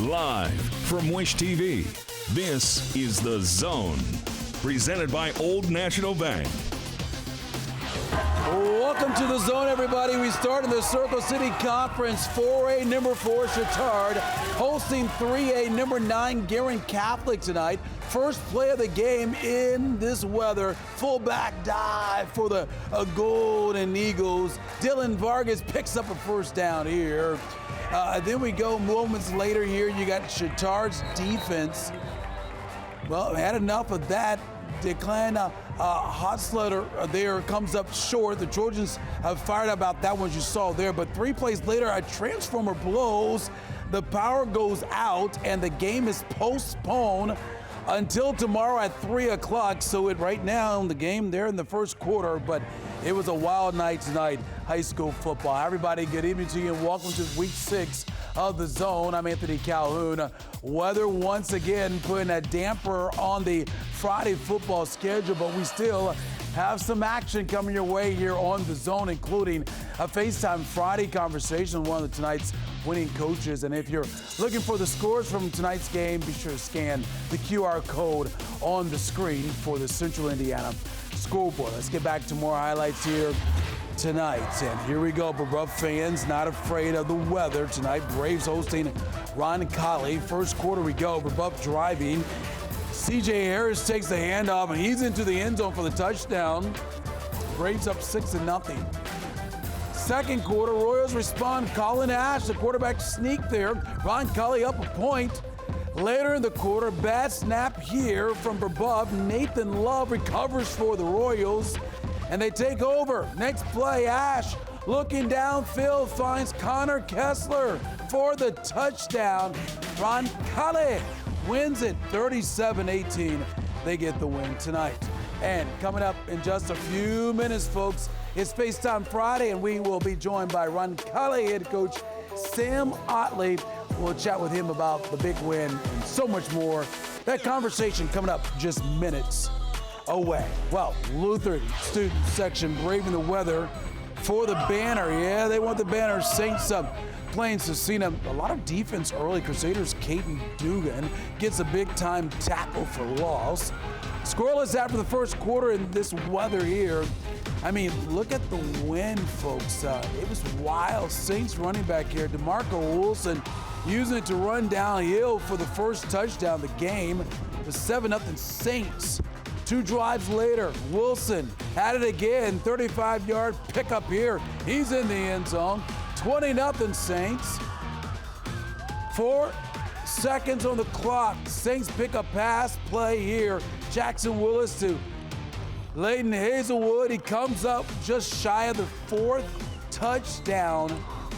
Live from Wish TV, this is The Zone, presented by Old National Bank. Welcome to The Zone, everybody. We start in the Circle City Conference. 4A number 4 Chatard hosting 3A number 9 Guerin Catholic tonight. First play of the game in this weather. Fullback dive for the Golden Eagles. Dylan Vargas picks up a first down here. Then we go moments later here. You got Chatard's defense. Well, had enough of that. Declan Hotslutter there comes up short. The Trojans have fired about that one you saw there, but 3 plays later, a transformer blows, the power goes out, and the game is postponed until tomorrow at 3 o'clock. So right now, the game there in the first quarter, but it was a wild night tonight, high school football. Everybody, good evening to you and welcome to week 6 of The Zone. I'm Anthony Calhoun. Weather once again putting a damper on the Friday football schedule, but we still have some action coming your way here on The Zone, including a FaceTime Friday conversation with one of tonight's winning coaches. And if you're looking for the scores from tonight's game, be sure to scan the QR code on the screen for the Central Indiana scoreboard. Let's get back to more highlights here tonight. And here we go. Brebeuf fans not afraid of the weather tonight. Braves hosting Roncalli. First quarter we go. Brebeuf driving. C.J. Harris takes the handoff, and he's into the end zone for the touchdown. Braves up 6-0. Second quarter, Royals respond. Colin Ash, the quarterback sneak there. Roncalli up a point. Later in the quarter, bad snap here from Brebeuf. Nathan Love recovers for the Royals, and they take over. Next play, Ash looking downfield finds Connor Kessler for the touchdown. Roncalli wins it 37-18. They get the win tonight. And coming up in just a few minutes, folks, it's FaceTime Friday, and we will be joined by Roncalli head coach Sam Otley. We'll chat with him about the big win and so much more. That conversation coming up just minutes away. Well, Lutheran student section braving the weather for the banner. Yeah, they want the banner. Saints up playing Cecina. A lot of defense early. Crusaders' Caden Dugan gets a big-time tackle for loss. Scoreless after the first quarter in this weather here. I mean, look at the wind, folks. It was wild. Saints running back here, DeMarco Wilson, using it to run downhill for the first touchdown of the game. The 7-0 Saints. 2 drives later, Wilson had it again. 35-yard pickup here. He's in the end zone. 20-0 Saints. 4 seconds on the clock. Saints pick a pass play here. Jackson Willis to Layton Hazelwood. He comes up just shy of the 4th touchdown.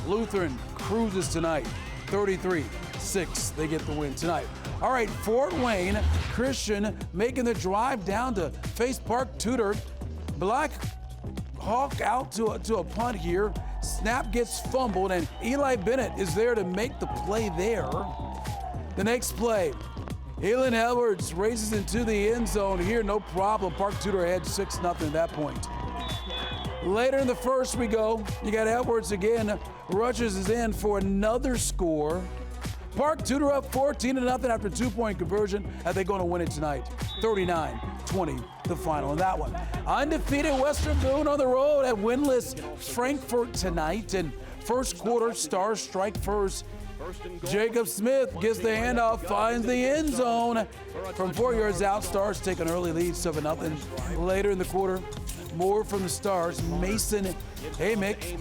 Lutheran cruises tonight. 33-6. They get the win tonight. All right, Fort Wayne Christian making the drive down to face Park Tudor. Black Hawk out to a punt here. Snap gets fumbled, and Eli Bennett is there to make the play there. The next play, Elin Edwards races into the end zone here, no problem. Park Tudor had 6-0 at that point. Later in the first we go, you got Edwards again. Rushes is in for another score. Park Tudor up 14-0 after 2-point conversion. Are they going to win it tonight? 39-20, the final in that one. Undefeated Western Boone on the road at winless Frankfort tonight. And first quarter, Stars strike first. Jacob Smith gets the handoff, finds the end zone. From 4 yards out, Stars take an early lead, 7-0. Later in the quarter, more from the Stars. Mason Amick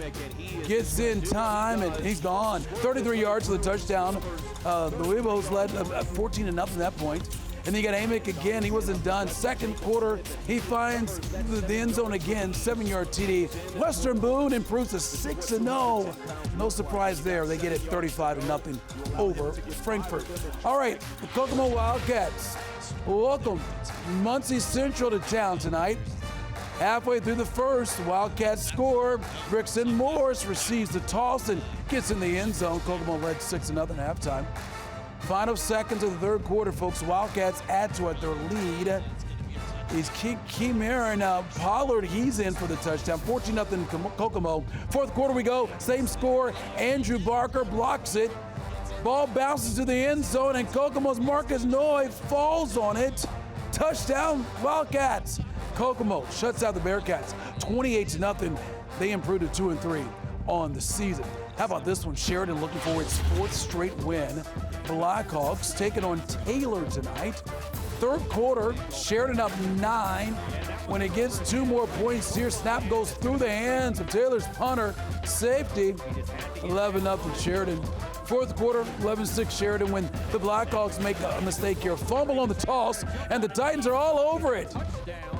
gets in time, and he's gone. 33 yards for the touchdown. The Weebos led 14-0 at that point. And then you got Amick again. He wasn't done. Second quarter, he finds the end zone again. 7-yard TD. Western Boone improves to 6-0. No surprise there. They get it 35-0 over Frankfort. All right, the Kokomo Wildcats welcome Muncie Central to town tonight. Halfway through the first, Wildcats score. Brixton Morris receives the toss and gets in the end zone. Kokomo led 6-0 at halftime. Final seconds of the third quarter, folks. Wildcats add to their lead. Is Kemeron Pollard. He's in for the touchdown. 14-0 Kokomo. Fourth quarter we go. Same score. Andrew Barker blocks it. Ball bounces to the end zone, and Kokomo's Marcus Noy falls on it. Touchdown, Wildcats. Kokomo shuts out the Bearcats 28-0. They improved to 2-3 on the season. How about this one? Sheridan looking for its 4th straight win. Blackhawks taking on Taylor tonight. Third quarter, Sheridan up 9. When it gets 2 more points here, snap goes through the hands of Taylor's punter. Safety, 11-0 Sheridan. Fourth quarter, 11-6 Sheridan when the Blackhawks make a mistake here. Fumble on the toss, and the Titans are all over it.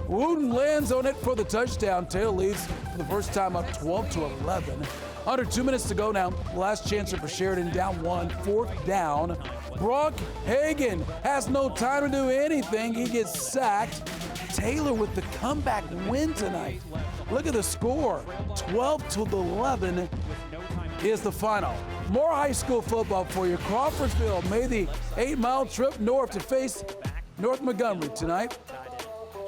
Wooten lands on it for the touchdown. Taylor leads for the first time up 12-11. Under 2 minutes to go now. Last chance for Sheridan, down 1, 4th down. Brock Hagan has no time to do anything. He gets sacked. Taylor with the comeback win tonight. Look at the score. 12-11 is the final. More high school football for you. Crawfordsville made the 8-mile trip north to face North Montgomery tonight.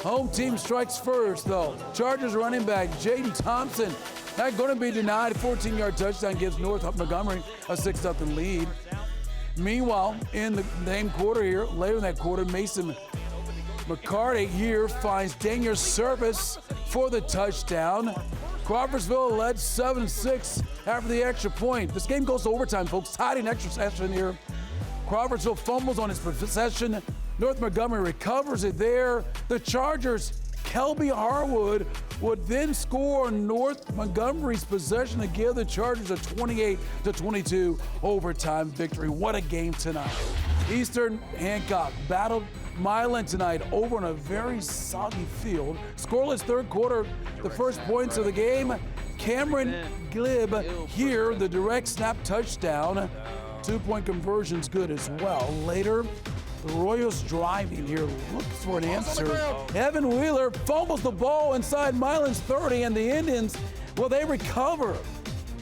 Home team strikes first, though. Chargers running back Jaden Thompson not going to be denied. 14-yard touchdown gives North Montgomery a 6-0 lead. Meanwhile, in the same quarter here, later in that quarter, Mason McCarty here finds Daniel Service for the touchdown. Crawfordsville led 7-6 after the extra point. This game goes to overtime, folks. Tied in extra session here. Crawfordsville fumbles on its possession. North Montgomery recovers it there. The Chargers, Kelby Harwood, would then score North Montgomery's possession to give the Chargers a 28-22 overtime victory. What a game tonight. Eastern Hancock battled Milan tonight over on a very soggy field. Scoreless third quarter, the first points of the game. Cameron Glib here, the direct snap touchdown. 2-point conversion's good as well. Later, the Royals driving here, looks for an answer. Evan Wheeler fumbles the ball inside Milan's 30, and the Indians, well, they recover.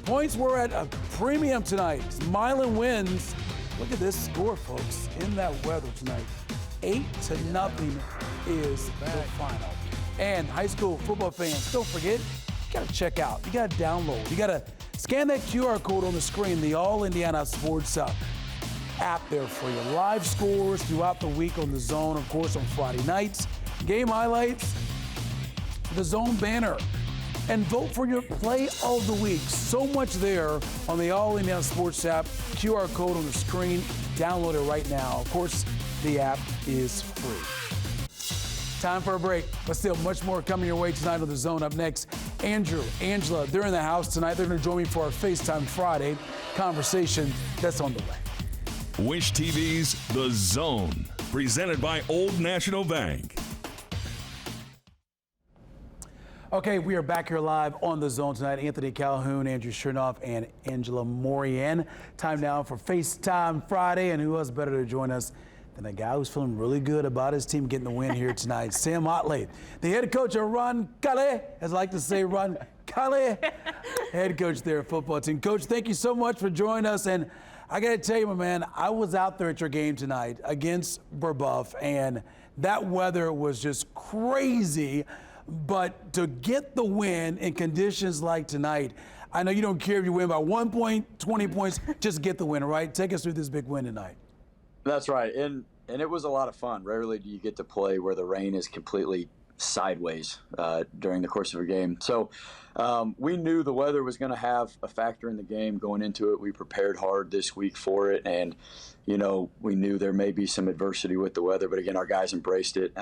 Points were at a premium tonight. Milan wins. Look at this score, folks, in that weather tonight. 8-0 is the final. And high school football fans, don't forget, you gotta check out, you gotta download, you gotta scan that QR code on the screen, the All Indiana Sports app there for you. Live scores throughout the week on The Zone, of course, on Friday nights. Game highlights, The Zone banner, and vote for your play of the week. So much there on the All Indiana Sports app. QR code on the screen. Download it right now. Of course, the app is free. Time for a break, but still much more coming your way tonight on The Zone. Up next, Andrew, Angela, they're in the house tonight. They're going to join me for our FaceTime Friday conversation that's on the way. Wish TV's The Zone, presented by Old National Bank. Okay, we are back here live on The Zone tonight. Anthony Calhoun, Andrew Chernoff, and Angela Morian. Time now for FaceTime Friday, and who else better to join us than a guy who's feeling really good about his team getting the win here tonight, Sam Otley, the head coach of Roncalli, as I like to say, Roncalli, head coach there, football team. Coach, thank you so much for joining us, and I got to tell you, my man, I was out there at your game tonight against Brebeuf, and that weather was just crazy. But to get the win in conditions like tonight, I know you don't care if you win by 1 point, 20 points, just get the win, right? Take us through this big win tonight. That's right, and it was a lot of fun. Rarely do you get to play where the rain is completely sideways during the course of a game. So we knew the weather was going to have a factor in the game going into it. We prepared hard this week for it, and you know, we knew there may be some adversity with the weather, but again, our guys embraced it.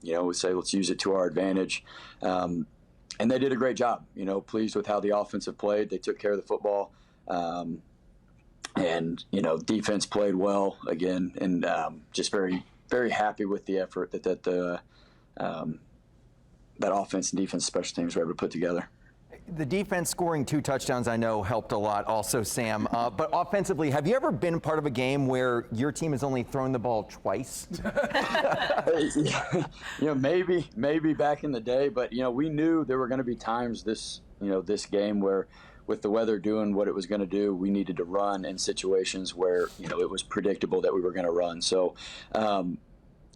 You know, we say let's use it to our advantage, and they did a great job. You know, pleased with how the offensive played. They took care of the football, and you know, defense played well again, and just very, very happy with the effort that offense and defense, special teams were able to put together. The defense scoring 2 touchdowns, I know, helped a lot also, Sam. But offensively, have you ever been part of a game where your team has only thrown the ball twice? You know, maybe back in the day, but, you know, we knew there were going to be times this game where with the weather doing what it was going to do, we needed to run in situations where, you know, it was predictable that we were going to run. So,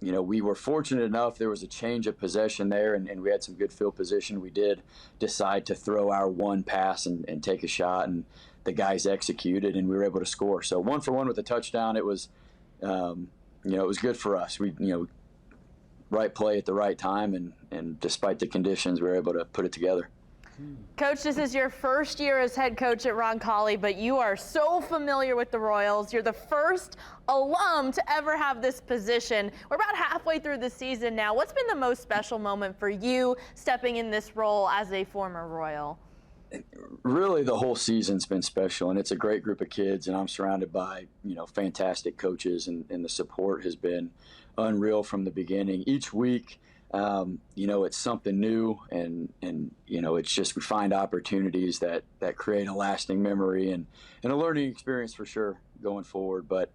you know, we were fortunate enough there was a change of possession there, and we had some good field position. We did decide to throw our one pass and take a shot, and the guys executed, and we were able to score. So 1-for-1 with a touchdown. It was, it was good for us. We, right play at the right time, and despite the conditions, we were able to put it together. Coach, this is your first year as head coach at Roncalli, but you are so familiar with the Royals. You're the first alum to ever have this position. We're about halfway through the season now. What's been the most special moment for you stepping in this role as a former Royal? Really, the whole season's been special, and it's a great group of kids, and I'm surrounded by, fantastic coaches, and the support has been unreal from the beginning. Each week, it's something new, and it's just we find opportunities that create a lasting memory and a learning experience for sure going forward. But,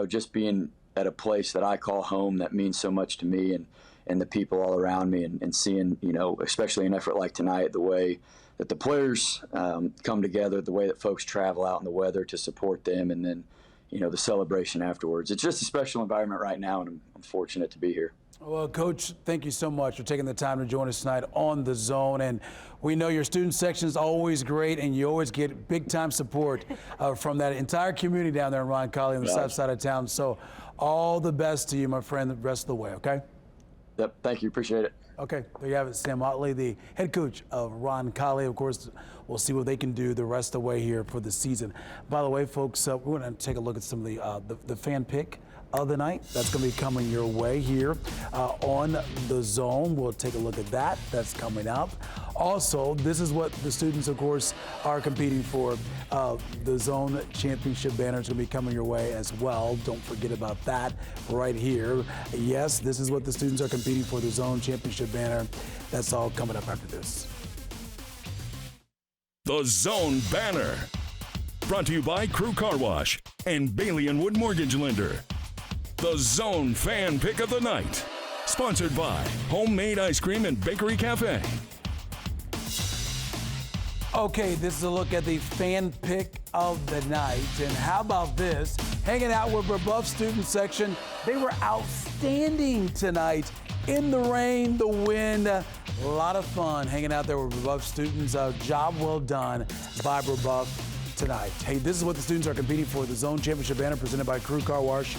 just being at a place that I call home that means so much to me and the people all around me, and seeing, especially an effort like tonight, the way that the players come together, the way that folks travel out in the weather to support them, and then, the celebration afterwards. It's just a special environment right now, and I'm fortunate to be here. Well, Coach, thank you so much for taking the time to join us tonight on The Zone. And we know your student section is always great, and you always get big-time support from that entire community down there in Roncalli on the south side of town. So all the best to you, my friend, the rest of the way, okay? Yep, thank you. Appreciate it. Okay, there you have it, Sam Otley, the head coach of Roncalli. Of course, we'll see what they can do the rest of the way here for the season. By the way, folks, we're going to take a look at some of the fan pick of the night. That's going to be coming your way here on The Zone. We'll take a look at that. That's coming up. Also, this is what the students, of course, are competing for. The Zone Championship banner is going to be coming your way as well. Don't forget about that right here. Yes, this is what the students are competing for, the Zone Championship banner. That's all coming up after this. The Zone banner. Brought to you by Crew Car Wash and Bailey & Wood Mortgage Lender. The Zone Fan Pick of the Night. Sponsored by Homemade Ice Cream and Bakery Cafe. Okay, this is a look at the fan pick of the night. And how about this? Hanging out with Brebeuf student section. They were outstanding tonight in the rain, the wind. A lot of fun hanging out there with Brebeuf students. Job well done by Brebeuf tonight. Hey, this is what the students are competing for. The Zone Championship banner presented by Crew Car Wash,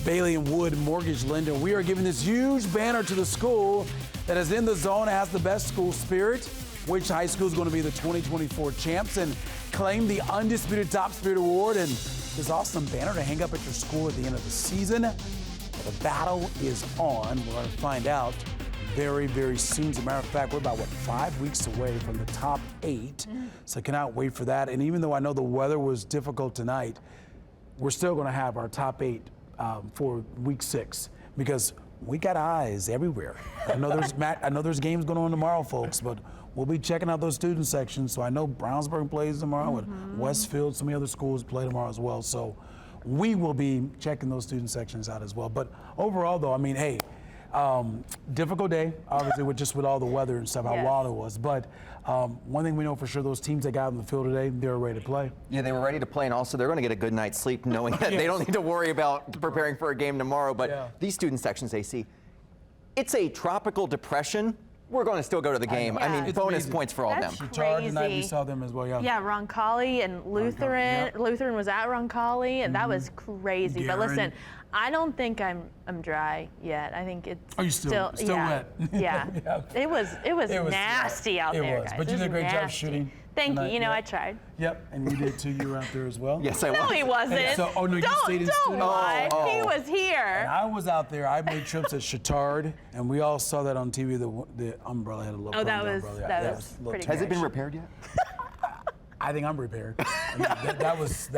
Bailey & Wood Mortgage Lender. We are giving this huge banner to the school that is in the zone, has the best school spirit. Which high school is going to be the 2024 champs and claim the Undisputed Top Spirit Award, and this awesome banner to hang up at your school at the end of the season. The battle is on. We're going to find out very, very soon. As a matter of fact, we're about, 5 weeks away from the top 8. So I cannot wait for that. And even though I know the weather was difficult tonight, we're still going to have our top 8 for week 6 because we got eyes everywhere. I know there's games going on tomorrow, folks, but we'll be checking out those student sections. So I know Brownsburg plays tomorrow, and Westfield, some of the other schools play tomorrow as well. So we will be checking those student sections out as well. But overall, though, I mean, hey, difficult day, obviously, with all the weather and stuff, how wild it was. But one thing we know for sure, those teams that got on the field today, they were ready to play. Yeah, they were ready to play, and also they're going to get a good night's sleep knowing that they don't need to worry about preparing for a game tomorrow. But these student sections, AC, it's a tropical depression. We're going to still go to the game. I mean, bonus points for all of them. Crazy. Tonight we saw them as well, Yeah, Roncalli and Lutheran. Lutheran was at Roncalli, and that was crazy. But listen, I don't think I'm dry yet. I think it's still wet. Yeah. It was nasty out there, guys. But you did a great job shooting. Thank you. You know, I tried. Yep, and you did too. You were out there as well. Yes, I was. No, he wasn't. You stayed in Don't lie. He was here. And I was out there. I made trips at Chatard, and we all saw that on TV. The umbrella had a little. That was pretty. Has it been repaired yet? I think I'm repaired. I mean, that was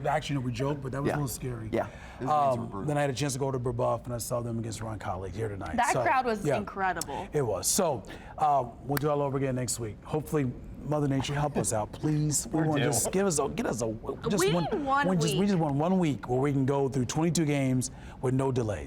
actually, we joked, but that was a little scary. Yeah. Then I had a chance to go to Brebeuf, and I saw them against Roncalli here tonight. That crowd was incredible. It was. So we'll do it all over again next week. Hopefully, Mother Nature help us out, please. We want to just get us one week. We just want 1 week where we can go through 22 games with no delays.